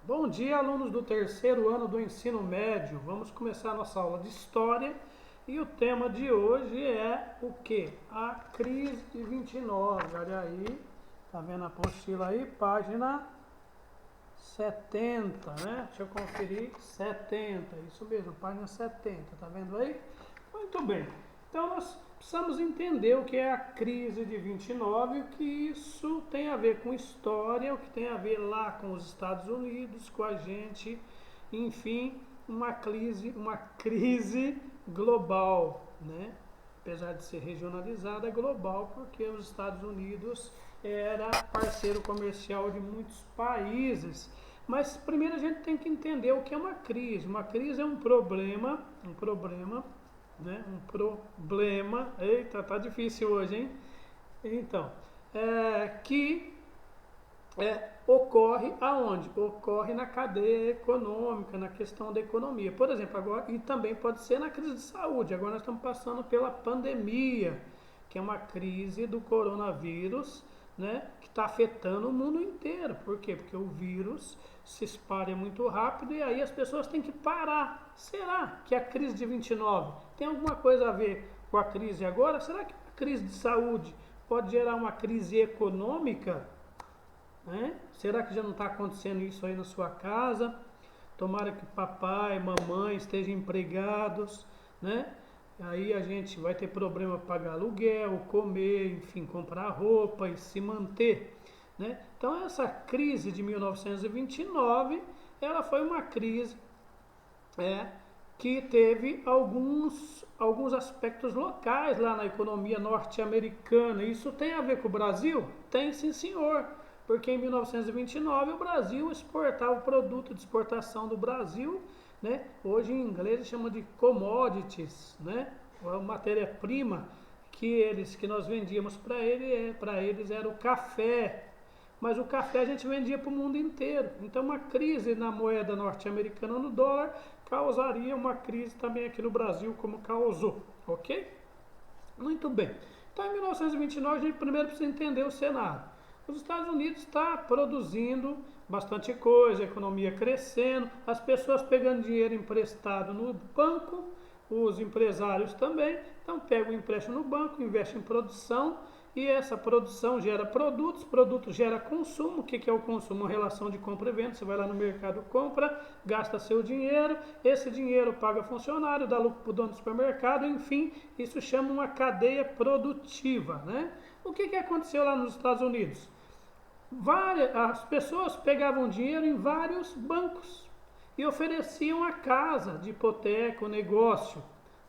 Bom dia, alunos do terceiro ano do ensino médio. Vamos começar a nossa aula de história e o tema de hoje é o que? A crise de 29. Olha aí, tá vendo a apostila aí? Página 70, né? Deixa eu conferir. 70, isso mesmo, página 70, tá vendo aí? Muito bem. Então nós precisamos entender o que é a crise de 29, o que isso tem a ver com história, o que tem a ver lá com os Estados Unidos, com a gente, enfim, uma crise global, né? Apesar de ser regionalizada, é global, porque os Estados Unidos era parceiro comercial de muitos países. Mas primeiro a gente tem que entender o que é uma crise. Uma crise é um problema, né? Um problema, eita, tá difícil hoje, hein? Então, que ocorre aonde? Ocorre na cadeia econômica, na questão da economia. Por exemplo, agora, e também pode ser na crise de saúde. Agora nós estamos passando pela pandemia, que é uma crise do coronavírus, né, que está afetando o mundo inteiro. Por quê? Porque o vírus se espalha muito rápido e aí as pessoas têm que parar. Será que a crise de 29 tem alguma coisa a ver com a crise agora? Será que a crise de saúde pode gerar uma crise econômica? Né? Será que já não está acontecendo isso aí na sua casa? Tomara que papai, mamãe estejam empregados, né? Aí a gente vai ter problema para pagar aluguel, comer, enfim, comprar roupa e se manter, né? Então essa crise de 1929, ela foi uma crise que teve alguns aspectos locais lá na economia norte-americana. Isso tem a ver com o Brasil? Tem, sim, senhor. Porque em 1929 o Brasil exportava o produto de exportação do Brasil, né? Hoje em inglês chama de commodities, né? A matéria-prima que nós vendíamos para eles era o café. Mas o café a gente vendia para o mundo inteiro. Então uma crise na moeda norte-americana, no dólar, causaria uma crise também aqui no Brasil, como causou, ok? Muito bem. Então em 1929 a gente primeiro precisa entender o cenário. Os Estados Unidos está produzindo bastante coisa, a economia crescendo, as pessoas pegando dinheiro emprestado no banco, os empresários também, então pegam o empréstimo no banco, investem em produção e essa produção gera produtos, produto gera consumo. O que é o consumo? Uma relação de compra e venda. Você vai lá no mercado, compra, gasta seu dinheiro, esse dinheiro paga funcionário, dá lucro para o dono do supermercado, enfim, isso chama uma cadeia produtiva, né? O que aconteceu lá nos Estados Unidos? As pessoas pegavam dinheiro em vários bancos e ofereciam a casa de hipoteca, o negócio,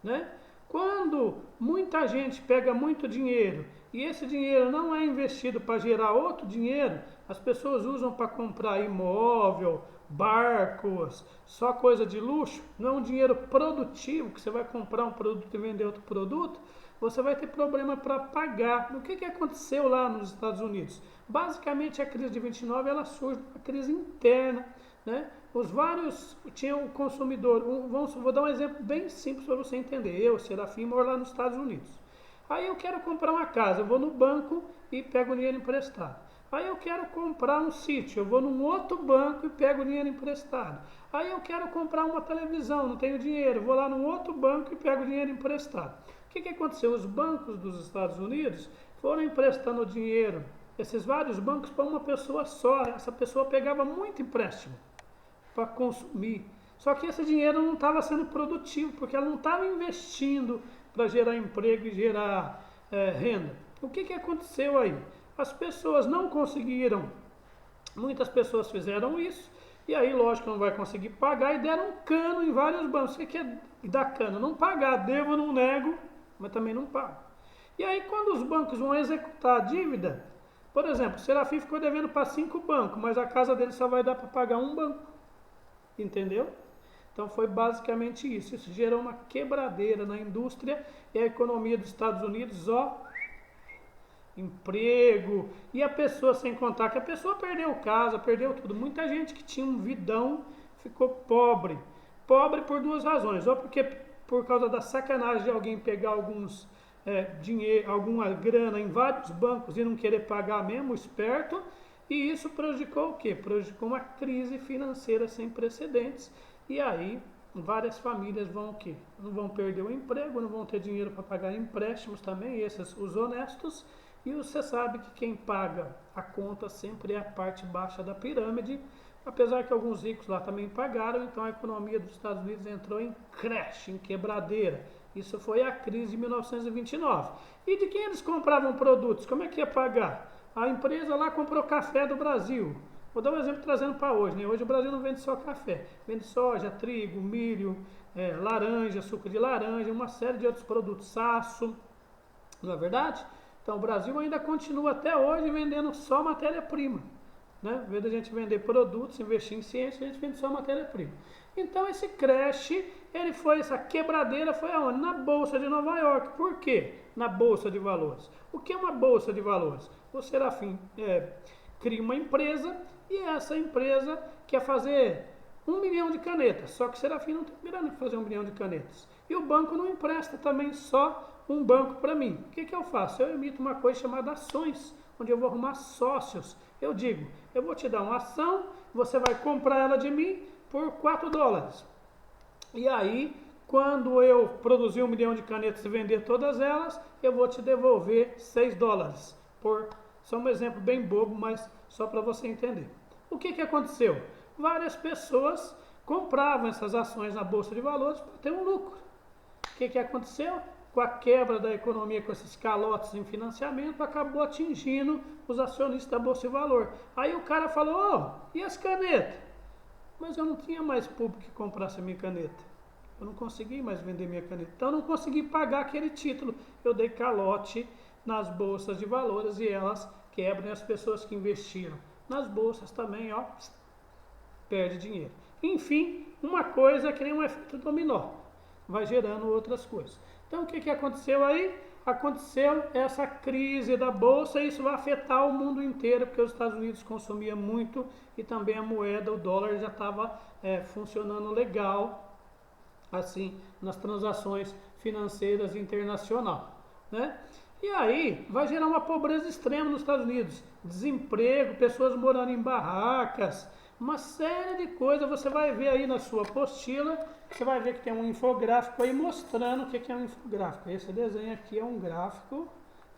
né? Quando muita gente pega muito dinheiro e esse dinheiro não é investido para gerar outro dinheiro, as pessoas usam para comprar imóvel, barcos, só coisa de luxo, não é um dinheiro produtivo que você vai comprar um produto e vender outro produto, você vai ter problema para pagar. O que aconteceu lá nos Estados Unidos? Basicamente a crise de 29 ela surge uma crise interna, né? Tinha o consumidor, vou dar um exemplo bem simples para você entender. Eu, Serafim, moro lá nos Estados Unidos. Aí eu quero comprar uma casa, eu vou no banco e pego o dinheiro emprestado. Aí eu quero comprar um sítio, eu vou num outro banco e pego o dinheiro emprestado. Aí eu quero comprar uma televisão, não tenho dinheiro, vou lá num outro banco e pego o dinheiro emprestado. O que aconteceu? Os bancos dos Estados Unidos foram emprestando dinheiro, esses vários bancos, para uma pessoa só. Essa pessoa pegava muito empréstimo para consumir. Só que esse dinheiro não estava sendo produtivo, porque ela não estava investindo para gerar emprego e gerar renda. O que aconteceu aí? As pessoas não conseguiram, muitas pessoas fizeram isso, e aí lógico que não vai conseguir pagar, e deram cano em vários bancos. O que é dar cano? Não pagar, devo, não nego, mas também não pago. E aí quando os bancos vão executar a dívida, por exemplo, o Serafim ficou devendo para 5 bancos, mas a casa dele só vai dar para pagar um banco. Entendeu? Então foi basicamente isso. Isso gerou uma quebradeira na indústria e a economia dos Estados Unidos, emprego. E a pessoa, sem contar que a pessoa perdeu casa, perdeu tudo. Muita gente que tinha um vidão ficou pobre. Pobre por duas razões. Ou porque por causa da sacanagem de alguém pegar dinheiro, alguma grana em vários bancos e não querer pagar mesmo, esperto. E isso prejudicou o quê? Prejudicou uma crise financeira sem precedentes. E aí várias famílias vão o quê? Não vão perder o emprego, não vão ter dinheiro para pagar empréstimos também, esses os honestos. E você sabe que quem paga a conta sempre é a parte baixa da pirâmide, apesar que alguns ricos lá também pagaram, então a economia dos Estados Unidos entrou em crash, em quebradeira. Isso foi a crise de 1929. E de quem eles compravam produtos? Como é que ia pagar? A empresa lá comprou café do Brasil. Vou dar um exemplo trazendo para hoje, né? Hoje o Brasil não vende só café, vende soja, trigo, milho, laranja, suco de laranja, uma série de outros produtos, saço, não é verdade? Então o Brasil ainda continua até hoje vendendo só matéria-prima, né? Em vez da gente vender produtos, investir em ciência, a gente vende só matéria-prima. Então esse crash, essa quebradeira foi aonde? Na Bolsa de Nova York. Por quê? Na Bolsa de Valores. O que é uma Bolsa de Valores? O Serafim cria uma empresa e essa empresa quer fazer 1 milhão de canetas, só que o Serafim não tem grana para fazer 1 milhão de canetas. E o banco não empresta também só um banco para mim. O que eu faço? Eu emito uma coisa chamada ações, onde eu vou arrumar sócios. Eu digo, eu vou te dar uma ação, você vai comprar ela de mim por $4. E aí, quando eu produzir 1 milhão de canetas e vender todas elas, eu vou te devolver $6. Só um exemplo bem bobo, mas só para você entender. O que aconteceu? Várias pessoas compravam essas ações na Bolsa de Valores para ter um lucro. O que aconteceu? Com a quebra da economia, com esses calotes em financiamento, acabou atingindo os acionistas da Bolsa de Valor. Aí o cara falou, e as canetas? Mas eu não tinha mais público que comprasse a minha caneta. Eu não consegui mais vender minha caneta. Então eu não consegui pagar aquele título. Eu dei calote nas bolsas de valores e elas quebram, e as pessoas que investiram nas bolsas também, perde dinheiro. Enfim, uma coisa é que nem um efeito dominó, vai gerando outras coisas. Então o que aconteceu aí? Aconteceu essa crise da bolsa e isso vai afetar o mundo inteiro, porque os Estados Unidos consumiam muito e também a moeda, o dólar já estava funcionando legal, assim, nas transações financeiras internacionais, né? E aí vai gerar uma pobreza extrema nos Estados Unidos, desemprego, pessoas morando em barracas, uma série de coisas. Você vai ver aí na sua apostila, você vai ver que tem um infográfico aí mostrando o que é um infográfico. Esse desenho aqui é um gráfico,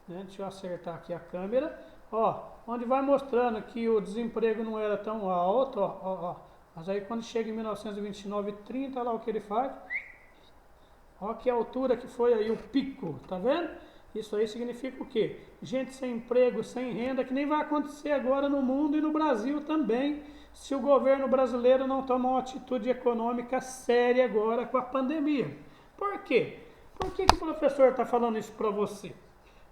né? Deixa eu acertar aqui a câmera, onde vai mostrando que o desemprego não era tão alto, mas aí quando chega em 1929 e 30, olha lá o que ele faz, que altura que foi aí o pico, tá vendo? Isso aí significa o quê? Gente sem emprego, sem renda, que nem vai acontecer agora no mundo e no Brasil também, se o governo brasileiro não tomar uma atitude econômica séria agora com a pandemia. Por quê? Por que o professor está falando isso para você?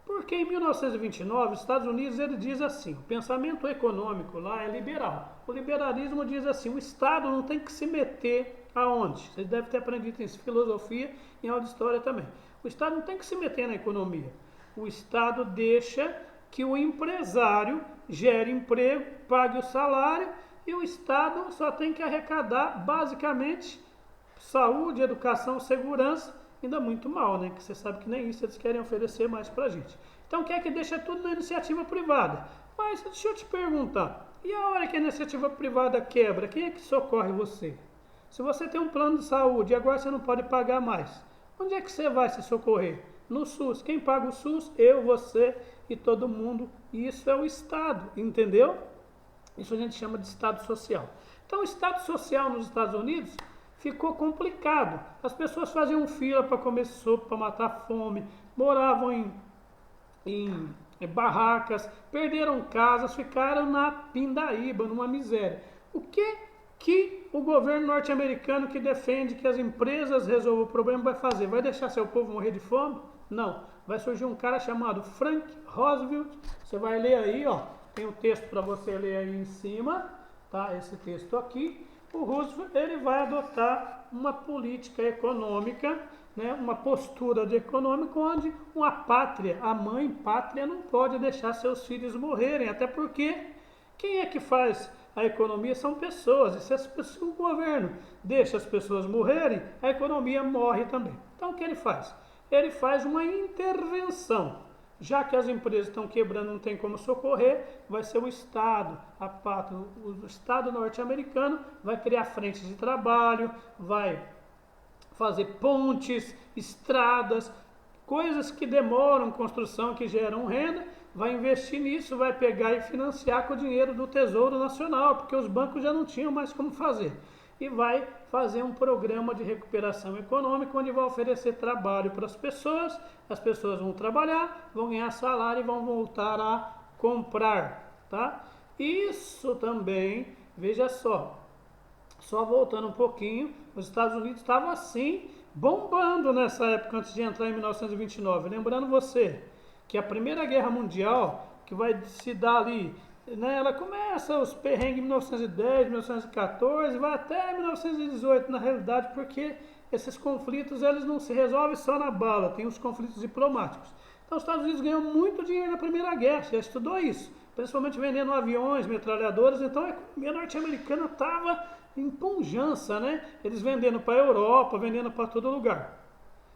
Porque em 1929, os Estados Unidos, ele diz assim, o pensamento econômico lá é liberal. O liberalismo diz assim, o Estado não tem que se meter aonde? Vocês devem ter aprendido isso em filosofia e em aula de história também. O Estado não tem que se meter na economia. O Estado deixa que o empresário gere emprego, pague o salário e o Estado só tem que arrecadar basicamente saúde, educação, segurança, ainda muito mal, né? Que você sabe que nem isso eles querem oferecer mais pra gente. Então quer que deixa tudo na iniciativa privada. Mas deixa eu te perguntar, e a hora que a iniciativa privada quebra, quem é que socorre você? Se você tem um plano de saúde e agora você não pode pagar mais, onde é que você vai se socorrer? No SUS. Quem paga o SUS? Eu, você e todo mundo. Isso é o Estado, entendeu? Isso a gente chama de Estado Social. Então o Estado Social nos Estados Unidos ficou complicado. As pessoas faziam fila para comer sopa, para matar a fome, moravam em barracas, perderam casas, ficaram na pindaíba, numa miséria. O que o governo norte-americano, que defende que as empresas resolvam o problema, vai fazer? Vai deixar seu povo morrer de fome? Não. Vai surgir um cara chamado Frank Roosevelt. Você vai ler aí, tem um texto para você ler aí em cima, tá? Esse texto aqui. O Roosevelt, ele vai adotar uma política econômica, né? Uma postura de econômica onde uma pátria, a mãe pátria, não pode deixar seus filhos morrerem, até porque quem é que faz a economia? São pessoas, e se o governo deixa as pessoas morrerem, a economia morre também. Então o que ele faz? Ele faz uma intervenção. Já que as empresas estão quebrando, não tem como socorrer, vai ser o Estado, a pátria, o Estado norte-americano vai criar frentes de trabalho, vai fazer pontes, estradas, coisas que demoram construção, que geram renda, vai investir nisso, vai pegar e financiar com o dinheiro do Tesouro Nacional, porque os bancos já não tinham mais como fazer. E vai fazer um programa de recuperação econômica, onde vai oferecer trabalho para as pessoas vão trabalhar, vão ganhar salário e vão voltar a comprar, tá? Isso também, veja só voltando um pouquinho, os Estados Unidos estavam assim, bombando nessa época antes de entrar em 1929. Lembrando você que a Primeira Guerra Mundial, que vai se dar ali, né, ela começa os perrengues em 1910, 1914, vai até 1918 na realidade, porque esses conflitos eles não se resolvem só na bala, tem os conflitos diplomáticos. Então os Estados Unidos ganhou muito dinheiro na Primeira Guerra, já estudou isso, principalmente vendendo aviões, metralhadoras, então a economia norte-americana estava em pujança, né? Eles vendendo para a Europa, vendendo para todo lugar.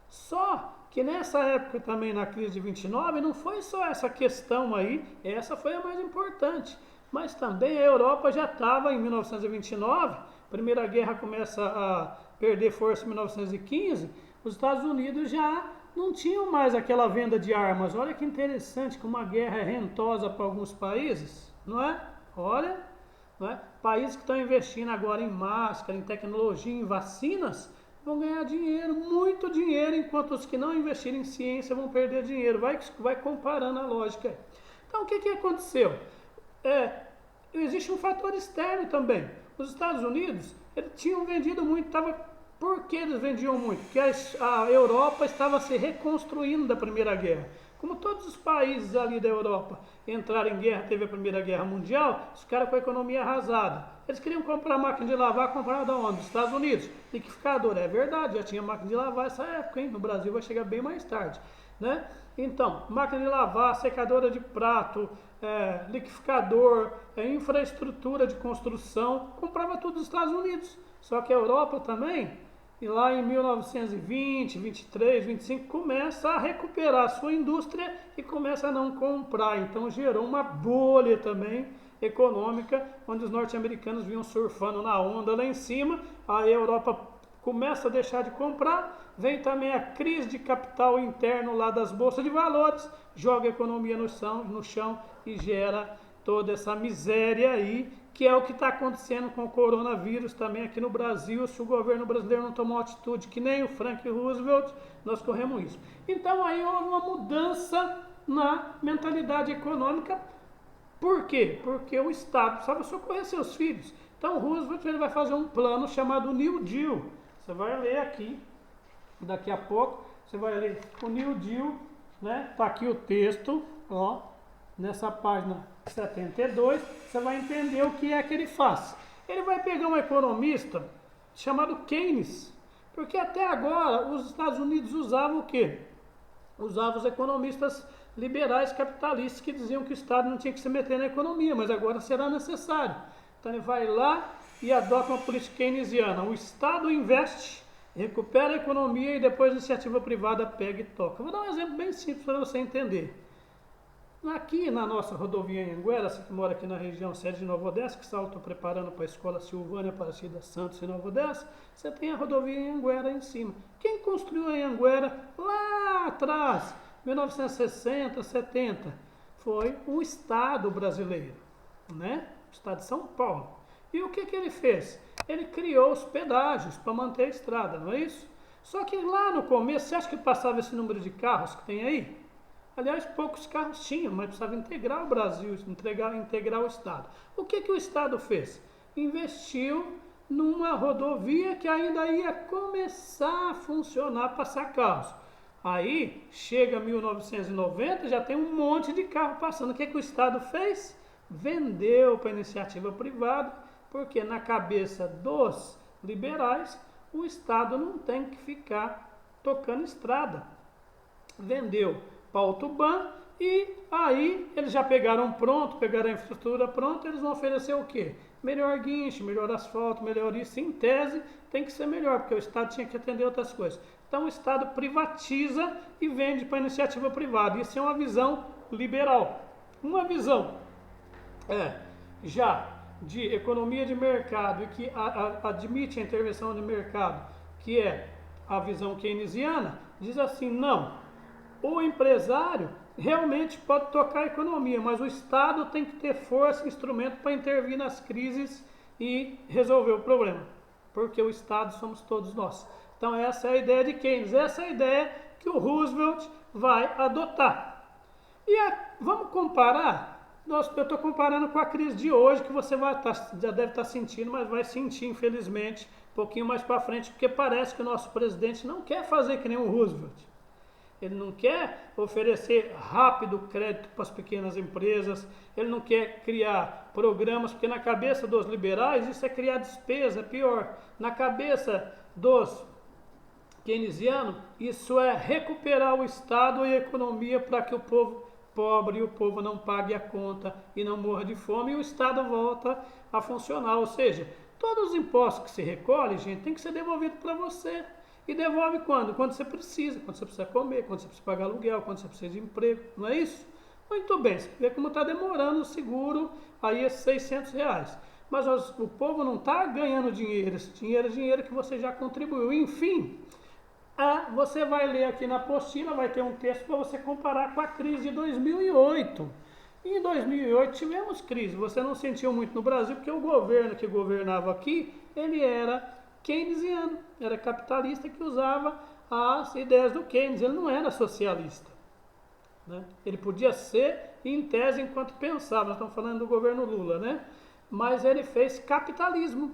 Só que nessa época também, na crise de 29, não foi só essa questão aí, essa foi a mais importante, mas também a Europa já estava em 1929, a Primeira Guerra começa a perder força em 1915, os Estados Unidos já não tinham mais aquela venda de armas. Olha que interessante como a guerra é rentosa para alguns países, não é? Olha, não é? Países que estão investindo agora em máscara, em tecnologia, em vacinas, vão ganhar dinheiro, muito dinheiro, enquanto os que não investirem em ciência vão perder dinheiro. Vai comparando a lógica. Então, o que aconteceu? Existe um fator externo também. Os Estados Unidos, eles tinham vendido muito, por que eles vendiam muito? Porque a Europa estava se reconstruindo da Primeira Guerra. Como todos os países ali da Europa entraram em guerra, teve a Primeira Guerra Mundial, os caras com a economia arrasada. Eles queriam comprar máquina de lavar, compraram da onde? Dos Estados Unidos. Liquidificador, é verdade, já tinha máquina de lavar nessa época, hein? No Brasil vai chegar bem mais tarde, né? Então, máquina de lavar, secadora de prato, liquidificador, infraestrutura de construção, comprava tudo dos Estados Unidos. Só que a Europa também, e lá em 1920, 23, 25, começa a recuperar a sua indústria e começa a não comprar. Então gerou uma bolha também econômica, onde os norte-americanos vinham surfando na onda lá em cima, a Europa começa a deixar de comprar, vem também a crise de capital interno lá das bolsas de valores, joga a economia no chão e gera toda essa miséria aí, que é o que está acontecendo com o coronavírus também aqui no Brasil. Se o governo brasileiro não tomou atitude, que nem o Franklin Roosevelt, nós corremos isso. Então aí houve uma mudança na mentalidade econômica. Por quê? Porque o Estado precisava socorrer seus filhos. Então o Roosevelt ele vai fazer um plano chamado New Deal. Você vai ler aqui, daqui a pouco, você vai ler o New Deal, né? Está aqui o texto, ó, nessa página 72, você vai entender o que é que ele faz. Ele vai pegar um economista chamado Keynes, porque até agora os Estados Unidos usavam o quê? Usavam os economistas liberais capitalistas que diziam que o Estado não tinha que se meter na economia, mas agora será necessário. Então ele vai lá e adota uma política keynesiana. O Estado investe, recupera a economia e depois a iniciativa privada pega e toca. Vou dar um exemplo bem simples para você entender. Aqui na nossa rodovia Anhanguera, você que mora aqui na região sede de Nova Odessa, que está preparando para a escola Silvânia Aparecida Santos em Nova Odessa, você tem a rodovia Anhanguera em cima. Quem construiu a Anhanguera lá atrás, 1960, 70, foi o Estado brasileiro, né? O Estado de São Paulo. E o que ele fez? Ele criou os pedágios para manter a estrada, não é isso? Só que lá no começo, você acha que passava esse número de carros que tem aí? Aliás, poucos carros tinham, mas precisava integrar o Brasil, integrar o Estado. O que o Estado fez? Investiu numa rodovia que ainda ia começar a funcionar, passar carros. Aí, chega 1990, já tem um monte de carro passando. O que o Estado fez? Vendeu para a iniciativa privada, porque na cabeça dos liberais, o Estado não tem que ficar tocando estrada. Vendeu para o Autoban e aí eles já pegaram pronto, pegaram a infraestrutura pronta, eles vão oferecer o quê? melhor guincho, melhor asfalto, melhor isso. Em tese, tem que ser melhor, porque o Estado tinha que atender outras coisas. Então, o Estado privatiza e vende para a iniciativa privada. Isso é uma visão liberal. Uma visão já de economia de mercado e que admite a intervenção de mercado, que é a visão keynesiana, diz assim, não, o empresário realmente pode tocar a economia, mas o Estado tem que ter força e instrumento para intervir nas crises e resolver o problema, porque o Estado somos todos nós. Então essa é a ideia de Keynes, essa é a ideia que o Roosevelt vai adotar. E vamos comparar, eu estou comparando com a crise de hoje, que você já deve estar sentindo, mas vai sentir, infelizmente, um pouquinho mais para frente, porque parece que o nosso presidente não quer fazer que nem o Roosevelt. Ele não quer oferecer rápido crédito para as pequenas empresas, ele não quer criar programas, porque na cabeça dos liberais isso é criar despesa, pior. Na cabeça dos keynesianos, isso é recuperar o Estado e a economia para que o povo pobre e o povo não pague a conta e não morra de fome e o Estado volta a funcionar. Ou seja, todos os impostos que se recolhe, gente, tem que ser devolvido para você. E devolve quando? Quando você precisa comer, quando você precisa pagar aluguel, quando você precisa de emprego, não é isso? Muito bem, você vê como está demorando o seguro aí esses R$600. Mas o povo não está ganhando dinheiro, esse dinheiro é dinheiro que você já contribuiu. Enfim, você vai ler aqui na apostila, vai ter um texto para você comparar com a crise de 2008. Em 2008 tivemos crise, você não sentiu muito no Brasil, porque o governo que governava aqui, ele era keynesiano, era capitalista que usava as ideias do Keynes, ele não era socialista. Né? Ele podia ser, em tese, enquanto pensava, nós estamos falando do governo Lula, né? Mas ele fez capitalismo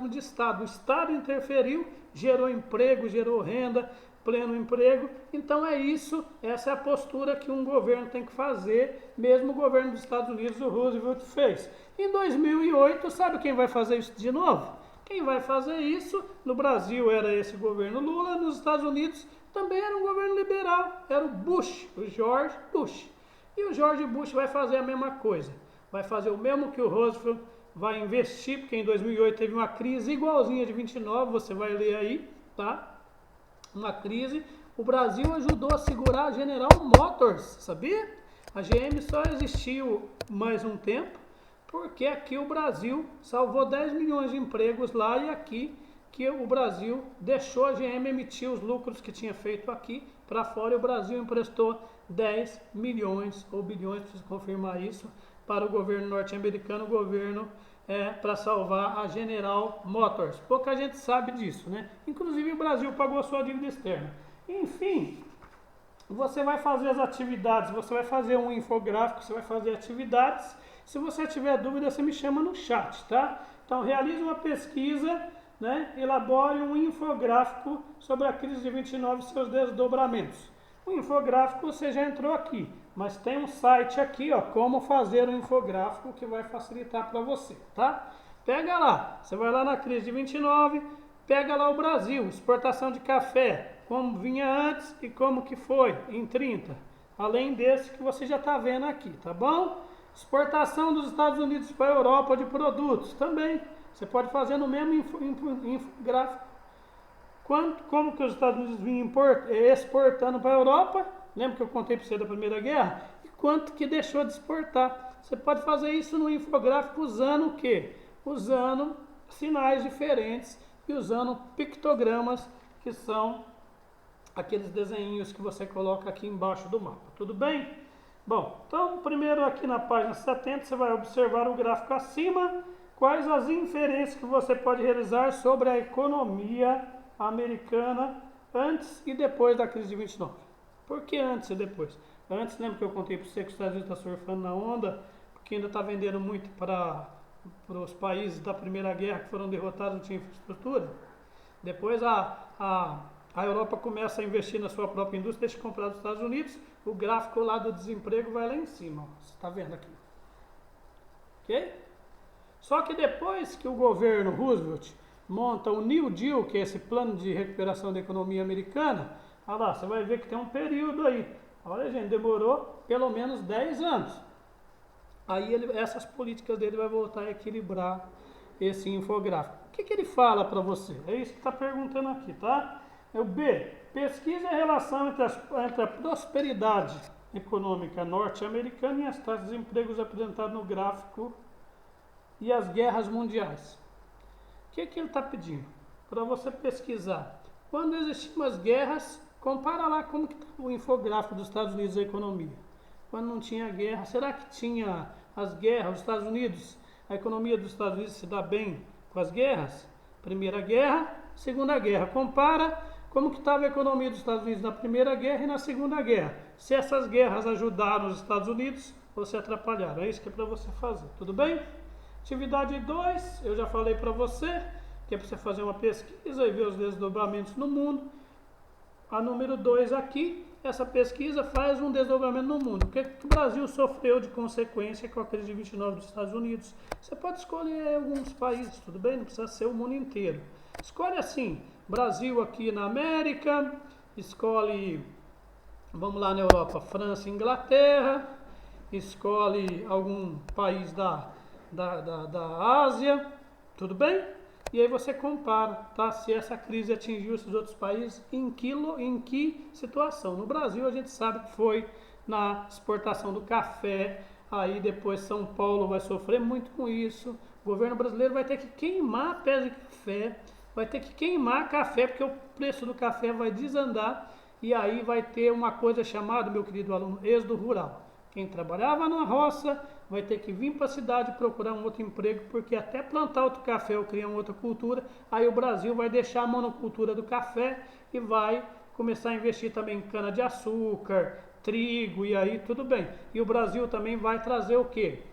de Estado. O Estado interferiu, gerou emprego, gerou renda, pleno emprego. Então é isso, essa é a postura que um governo tem que fazer, mesmo o governo dos Estados Unidos, o Roosevelt, fez. Em 2008, sabe quem vai fazer isso de novo? Quem vai fazer isso, no Brasil era esse governo Lula, nos Estados Unidos também era um governo liberal, era o Bush, o George Bush. E o George Bush vai fazer a mesma coisa, vai fazer o mesmo que o Roosevelt, vai investir, porque em 2008 teve uma crise igualzinha de 29, você vai ler aí, tá? Uma crise, o Brasil ajudou a segurar a General Motors, sabia? A GM só existiu mais um tempo, porque aqui o Brasil salvou 10 milhões de empregos lá e aqui que o Brasil deixou a GM emitir os lucros que tinha feito aqui para fora e o Brasil emprestou 10 milhões ou bilhões, preciso confirmar isso, para o governo norte-americano, o governo para salvar a General Motors. Pouca gente sabe disso, né? Inclusive o Brasil pagou a sua dívida externa. Enfim, você vai fazer as atividades, você vai fazer um infográfico, você vai fazer atividades. Se você tiver dúvida, você me chama no chat, tá? Então, realize uma pesquisa, né? Elabore um infográfico sobre a crise de 29 e seus desdobramentos. O infográfico você já entrou aqui, mas tem um site aqui, ó, como fazer um infográfico que vai facilitar para você, tá? Pega lá, você vai lá na crise de 29, pega lá o Brasil, exportação de café, como vinha antes e como que foi em 30. Além desse que você já está vendo aqui, tá bom? Exportação dos Estados Unidos para a Europa de produtos também. Você pode fazer no mesmo infográfico. Como que os Estados Unidos vinham exportando para a Europa? Lembra que eu contei para você da Primeira Guerra? E quanto que deixou de exportar? Você pode fazer isso no infográfico usando o quê? Usando sinais diferentes e usando pictogramas, que são aqueles desenhinhos que você coloca aqui embaixo do mapa. Tudo bem? Bom, então primeiro aqui na página 70 você vai observar o gráfico acima, quais as inferências que você pode realizar sobre a economia americana antes e depois da crise de 29. Por que antes e depois? Antes, lembra que eu contei para você que os Estados Unidos está surfando na onda, porque ainda está vendendo muito para os países da Primeira Guerra que foram derrotados, não tinha infraestrutura? Depois a Europa começa a investir na sua própria indústria, deixa de comprar dos Estados Unidos, o gráfico lá do desemprego vai lá em cima, ó, você está vendo aqui. Ok? Só que depois que o governo Roosevelt monta o New Deal, que é esse plano de recuperação da economia americana, olha lá, você vai ver que tem um período aí. Olha, gente, demorou pelo menos 10 anos. Aí essas políticas dele vai voltar a equilibrar esse infográfico. O que ele fala para você? É isso que está perguntando aqui, tá? É o B. Pesquisa a relação entre a prosperidade econômica norte-americana e as taxas de desemprego apresentadas no gráfico e as guerras mundiais. O que ele está pedindo? Para você pesquisar. Quando existiam as guerras, compara lá como que está o infográfico dos Estados Unidos da economia. Quando não tinha guerra, será que tinha as guerras, os Estados Unidos, a economia dos Estados Unidos se dá bem com as guerras? Primeira guerra, segunda guerra. Compara como que estava a economia dos Estados Unidos na Primeira Guerra e na Segunda Guerra. Se essas guerras ajudaram os Estados Unidos ou se atrapalharam. É isso que é para você fazer, tudo bem? Atividade 2, eu já falei para você, que é para você fazer uma pesquisa e ver os desdobramentos no mundo. A número 2 aqui, essa pesquisa faz um desdobramento no mundo. O que o Brasil sofreu de consequência com a crise de 29 dos Estados Unidos? Você pode escolher alguns países, tudo bem? Não precisa ser o mundo inteiro. Escolhe assim, Brasil aqui na América, escolhe, vamos lá na Europa, França e Inglaterra, escolhe algum país da Ásia, tudo bem? E aí você compara, tá? Se essa crise atingiu esses outros países, em que situação. No Brasil a gente sabe que foi na exportação do café, aí depois São Paulo vai sofrer muito com isso. O governo brasileiro vai ter que queimar pés de café, vai ter que queimar café, porque o preço do café vai desandar, e aí vai ter uma coisa chamada, meu querido aluno, êxodo rural. Quem trabalhava na roça vai ter que vir para a cidade procurar um outro emprego, porque até plantar outro café ou criar uma outra cultura, aí o Brasil vai deixar a monocultura do café e vai começar a investir também em cana-de-açúcar, trigo, e aí tudo bem. E o Brasil também vai trazer o quê?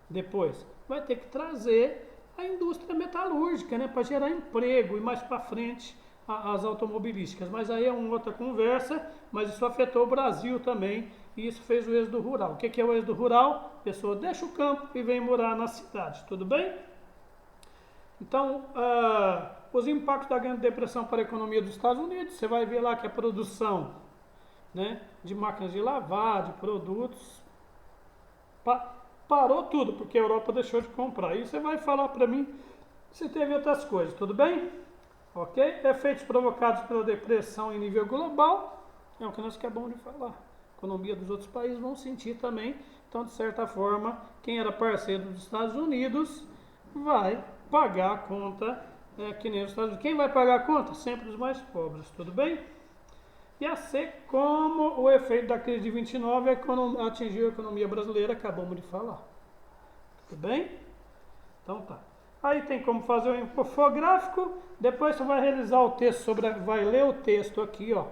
Depois, vai ter que trazer a indústria metalúrgica, né, para gerar emprego, e mais para frente as automobilísticas. Mas aí é uma outra conversa, mas isso afetou o Brasil também, e isso fez o êxodo rural. O que é o êxodo rural? A pessoa deixa o campo e vem morar na cidade, tudo bem? Então, os impactos da Grande Depressão para a economia dos Estados Unidos, você vai ver lá que a produção, né, de máquinas de lavar, de produtos, parou tudo, porque a Europa deixou de comprar. Aí você vai falar para mim se teve outras coisas, tudo bem? Ok? Efeitos provocados pela depressão em nível global, é o que nós acabamos de falar. A economia dos outros países vão sentir também. Então, de certa forma, quem era parceiro dos Estados Unidos vai pagar a conta, que nem os Estados Unidos. Quem vai pagar a conta? Sempre os mais pobres, tudo bem? E a C, como o efeito da crise de 29 atingiu a economia brasileira, acabamos de falar. Tudo bem? Então tá. Aí tem como fazer o infográfico, depois você vai realizar o texto vai ler o texto aqui, ó.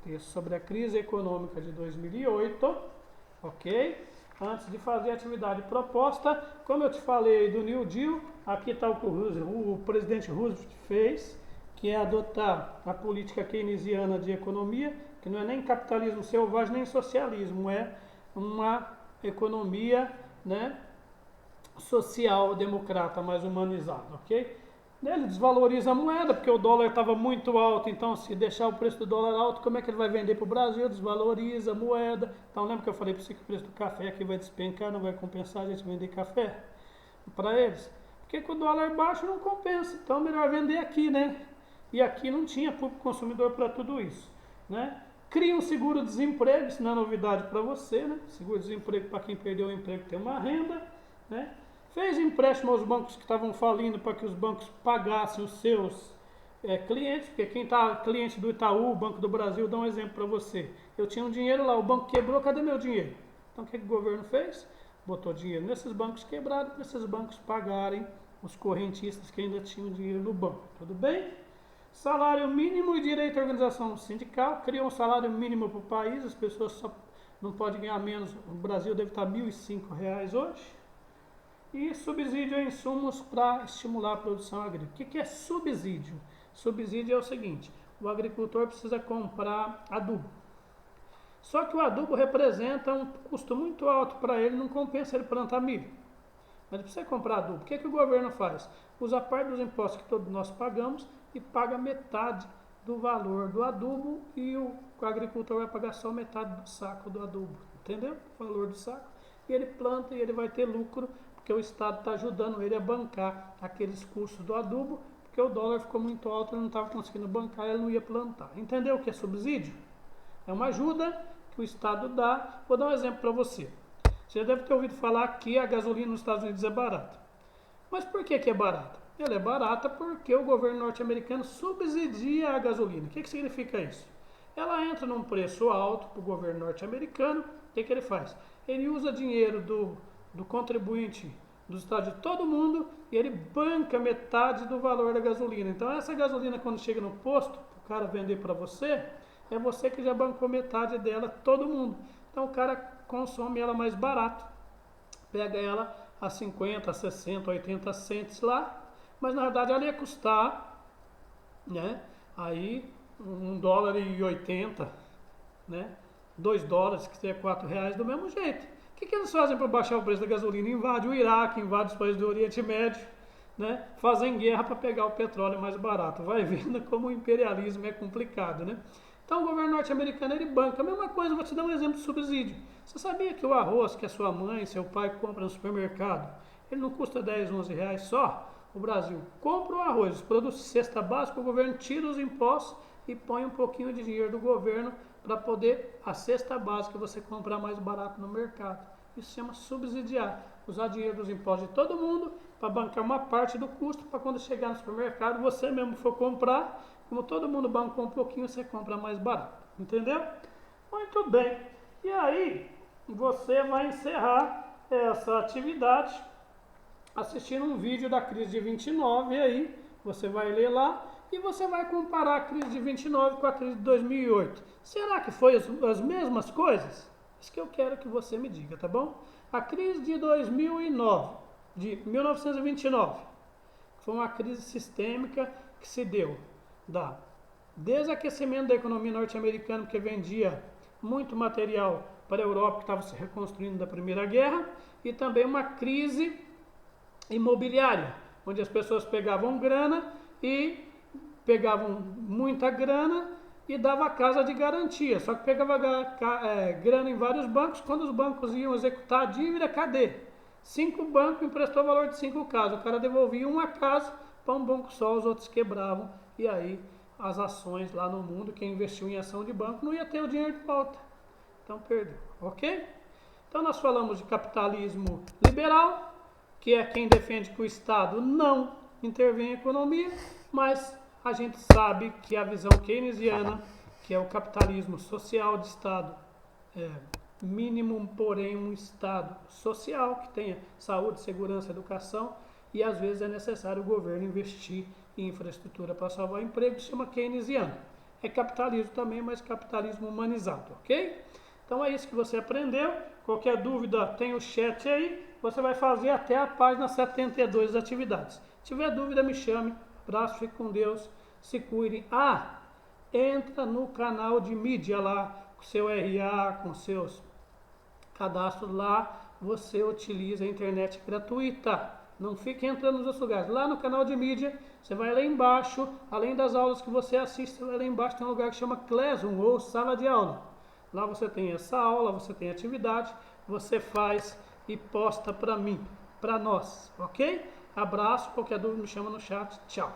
Texto sobre a crise econômica de 2008, ok? Antes de fazer a atividade proposta, como eu te falei do New Deal, aqui está o que o presidente Roosevelt fez, que é adotar a política keynesiana de economia, que não é nem capitalismo selvagem, nem socialismo, é uma economia, né, social-democrata mais humanizada, ok? Ele desvaloriza a moeda, porque o dólar estava muito alto, então se deixar o preço do dólar alto, como é que ele vai vender para o Brasil? Desvaloriza a moeda. Então lembra que eu falei para você que o preço do café aqui vai despencar, não vai compensar a gente vender café para eles? Porque com o dólar baixo não compensa, então é melhor vender aqui, né? E aqui não tinha público consumidor para tudo isso, né? Cria um seguro-desemprego, isso não é novidade para você, né? Seguro-desemprego para quem perdeu o emprego tem uma renda, né? Fez empréstimo aos bancos que estavam falindo para que os bancos pagassem os seus clientes, porque quem está cliente do Itaú, Banco do Brasil, dá um exemplo para você. Eu tinha um dinheiro lá, o banco quebrou, cadê meu dinheiro? Então o que o governo fez? Botou dinheiro nesses bancos quebrados para esses bancos pagarem os correntistas que ainda tinham dinheiro no banco. Tudo bem? Salário mínimo e direito à organização sindical. Criou um salário mínimo para o país, as pessoas só não podem ganhar menos. O Brasil deve estar R$ 1.005 hoje. E subsídio a insumos para estimular a produção agrícola. O que é subsídio? Subsídio é o seguinte: o agricultor precisa comprar adubo. Só que o adubo representa um custo muito alto para ele, não compensa ele plantar milho. Mas precisa comprar adubo. O que o governo faz? Usa parte dos impostos que todos nós pagamos e paga metade do valor do adubo, e o agricultor vai pagar só metade do saco do adubo. Entendeu? O valor do saco. e ele planta e ele vai ter lucro, porque o Estado está ajudando ele a bancar aqueles custos do adubo, porque o dólar ficou muito alto, ele não estava conseguindo bancar, ele não ia plantar. Entendeu o que é subsídio? É uma ajuda que o Estado dá. Vou dar um exemplo para você. Você já deve ter ouvido falar que a gasolina nos Estados Unidos é barata. Mas por que é barata? Ela é barata porque o governo norte-americano subsidia a gasolina. O que significa isso? Ela entra num preço alto para o governo norte-americano. O que ele faz? Ele usa dinheiro do contribuinte dos estados de todo mundo e ele banca metade do valor da gasolina. Então essa gasolina, quando chega no posto, o cara vender para você, é você que já bancou metade dela, todo mundo. Então o cara consome ela mais barato, pega ela a 50, 60, 80 cents lá, mas na verdade ela ia custar, né, aí $1,80, né, $2, que seria R$4 do mesmo jeito. O que eles fazem para baixar o preço da gasolina? Invade o Iraque, invade os países do Oriente Médio, né, fazem guerra para pegar o petróleo mais barato. Vai vendo como o imperialismo é complicado, né? Então o governo norte-americano ele banca. A mesma coisa, vou te dar um exemplo de subsídio. Você sabia que o arroz que a sua mãe, seu pai compra no supermercado, ele não custa 10, 11 reais só? O Brasil compra o arroz, os produtos de cesta básica, o governo tira os impostos e põe um pouquinho de dinheiro do governo para poder a cesta básica você comprar mais barato no mercado. Isso se chama subsidiar. Usar dinheiro dos impostos de todo mundo para bancar uma parte do custo para quando chegar no supermercado você mesmo for comprar, como todo mundo bancou um pouquinho, você compra mais barato. Entendeu? Muito bem. E aí você vai encerrar essa atividade assistindo um vídeo da crise de 29, e aí você vai ler lá e você vai comparar a crise de 29 com a crise de 2008. Será que foi as mesmas coisas? Isso que eu quero que você me diga, tá bom? A crise de 2009, de 1929, foi uma crise sistêmica que se deu da desaquecimento da economia norte-americana, porque vendia muito material para a Europa que estava se reconstruindo da Primeira Guerra, e também uma crise imobiliária, onde as pessoas pegavam grana e pegavam muita grana e dava casa de garantia, só que pegava grana em vários bancos. Quando os bancos iam executar a dívida, cadê? 5 bancos emprestou valor de 5 casas, o cara devolvia uma casa para um banco só, os outros quebravam, e aí as ações lá no mundo, quem investiu em ação de banco não ia ter o dinheiro de volta, então perdeu, ok? Então nós falamos de capitalismo liberal, que é quem defende que o Estado não intervém em economia, mas a gente sabe que a visão keynesiana, que é o capitalismo social de Estado, mínimo, porém um Estado social que tenha saúde, segurança, educação, e às vezes é necessário o governo investir em infraestrutura para salvar emprego, se chama keynesiano. É capitalismo também, mas capitalismo humanizado, ok? Então é isso que você aprendeu. Qualquer dúvida, tem o chat aí. Você vai fazer até a página 72 das atividades. Se tiver dúvida, me chame. Abraço, fique com Deus. Se cuidem. Entra no canal de mídia lá, com seu RA, com seus cadastros lá. Você utiliza a internet gratuita. Não fique entrando nos outros lugares. Lá no canal de mídia, você vai lá embaixo, além das aulas que você assiste, você vai lá embaixo, tem um lugar que chama Classroom, ou sala de aula. Lá você tem essa aula, você tem atividade, você faz e posta para mim, para nós, ok? Abraço, qualquer dúvida me chama no chat, tchau.